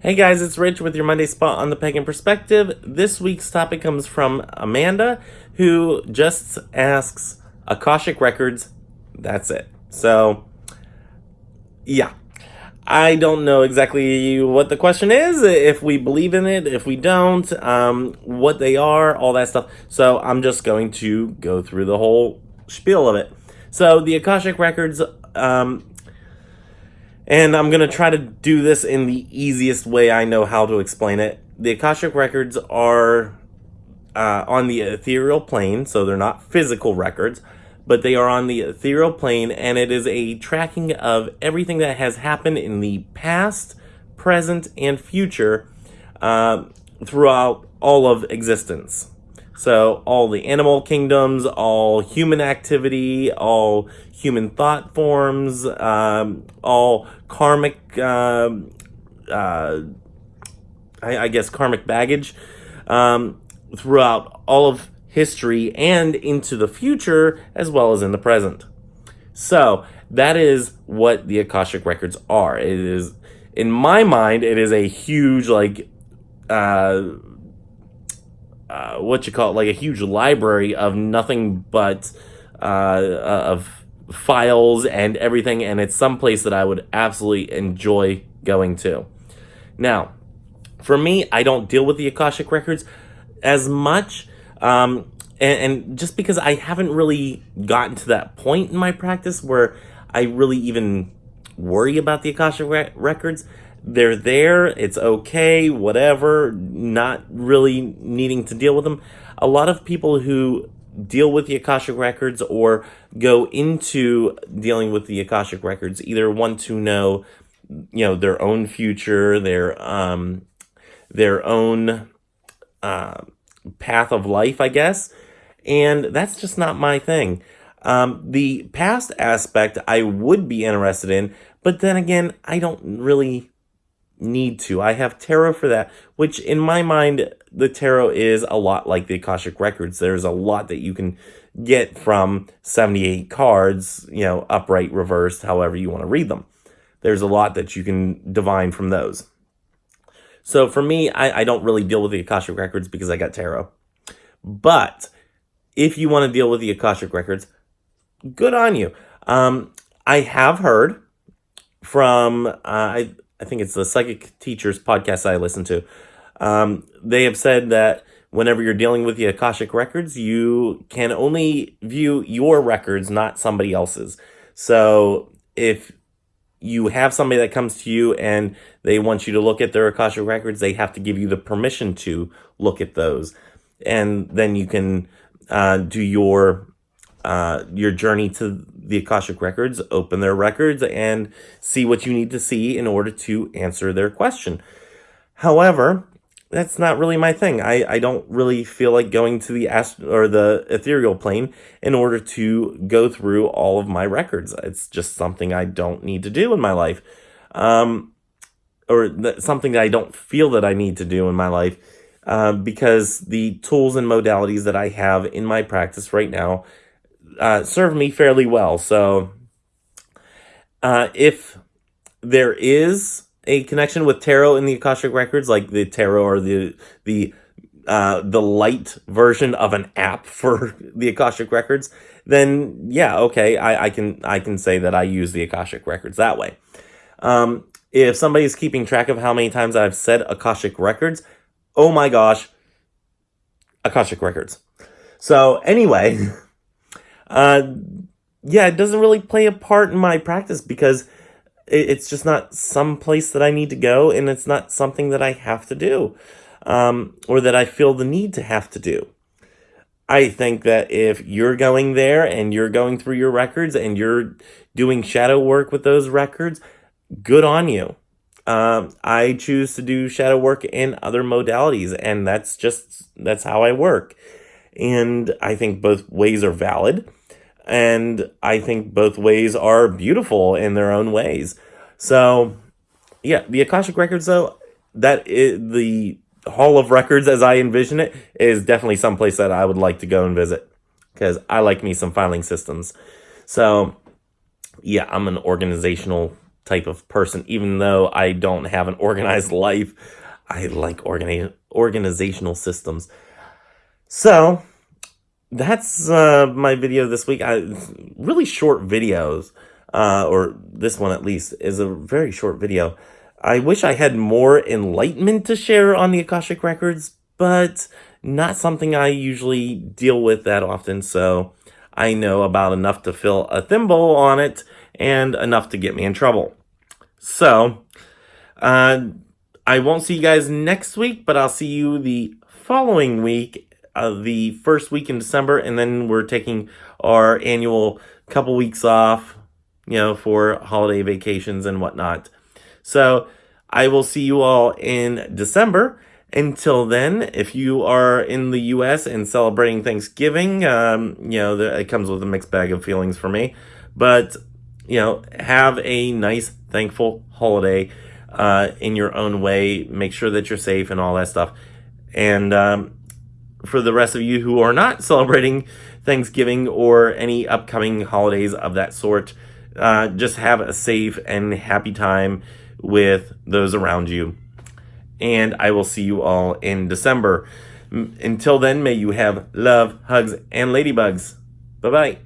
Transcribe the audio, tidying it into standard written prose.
Hey guys, it's Rich with your Monday spot on the Pagan Perspective. This week's topic comes from Amanda, who just asks Akashic records. That's it. So, yeah. I don't know exactly what the question is, if we believe in it, if we don't, what they are, all that stuff. So I'm just going to go through the whole spiel of it. So the Akashic records, and I'm going to try to do this in the easiest way I know how to explain it. The Akashic records are on the ethereal plane, so they're not physical records, but they are on the ethereal plane, and it is a tracking of everything that has happened in the past, present, and future throughout all of existence. So all the animal kingdoms, all human activity, all human thought forms, all karmic, I guess karmic baggage, throughout all of history and into the future as well as in the present. So that is what the Akashic records are. It is, in my mind, it is a huge like a huge library of nothing but of files and everything, and it's someplace that I would absolutely enjoy going to. Now, for me, I don't deal with the Akashic records as much, and just because I haven't really gotten to that point in my practice where I really even worry about the Akashic records. They're there, it's okay, whatever, not really needing to deal with them. A lot of people who deal with the Akashic records or go into dealing with the Akashic records either want to know, their own future, their own path of life, I guess, and that's just not my thing. The past aspect I would be interested in, but then again, I don't really need to. I have tarot for that, which in my mind, the tarot is a lot like the Akashic records. There's a lot that you can get from 78 cards, upright, reversed, however you want to read them. There's a lot that you can divine from those. So for me, I don't really deal with the Akashic records because I got tarot. But if you want to deal with the Akashic records, good on you. I have heard from, I think it's the Psychic Teachers podcast I listen to. They have said that whenever you're dealing with the Akashic records, you can only view your records, not somebody else's. So if you have somebody that comes to you and they want you to look at their Akashic records, they have to give you the permission to look at those. And then you can do your journey to the Akashic records, open their records, and see what you need to see in order to answer their question. However, that's not really my thing. I don't really feel like going to the ethereal plane in order to go through all of my records. It's just something I don't need to do in my life, something that I don't feel that I need to do in my life, because the tools and modalities that I have in my practice right now serve me fairly well. So if there is a connection with tarot in the Akashic records, like the tarot or the light version of an app for the Akashic records, then yeah, okay, I can say that I use the Akashic records that way. If somebody's keeping track of how many times I've said Akashic records, oh my gosh, Akashic records. So anyway, it doesn't really play a part in my practice because it's just not some place that I need to go, and it's not something that I have to do, or that I feel the need to have to do. I think that if you're going there and you're going through your records and you're doing shadow work with those records, good on you. I choose to do shadow work in other modalities, and that's how I work. And I think both ways are valid. And I think both ways are beautiful in their own ways. So, yeah, the Akashic records, though, that is the Hall of Records as I envision it, is definitely someplace that I would like to go and visit, because I like me some filing systems. So, yeah, I'm an organizational type of person. Even though I don't have an organized life, I like organizational systems. So that's my video this week. Really short videos, or this one at least is a very short video. I wish I had more enlightenment to share on the Akashic records, but not something I usually deal with that often, so I know about enough to fill a thimble on it and enough to get me in trouble. So, I won't see you guys next week, but I'll see you the following week, the first week in December, and then we're taking our annual couple weeks off, for holiday vacations and whatnot. So I will see you all in December. Until then, if you are in the U.S. and celebrating Thanksgiving, it comes with a mixed bag of feelings for me. But, have a nice, thankful holiday in your own way. Make sure that you're safe and all that stuff. And for the rest of you who are not celebrating Thanksgiving or any upcoming holidays of that sort, just have a safe and happy time with those around you. And I will see you all in December. Until then, may you have love, hugs, and ladybugs. Bye-bye.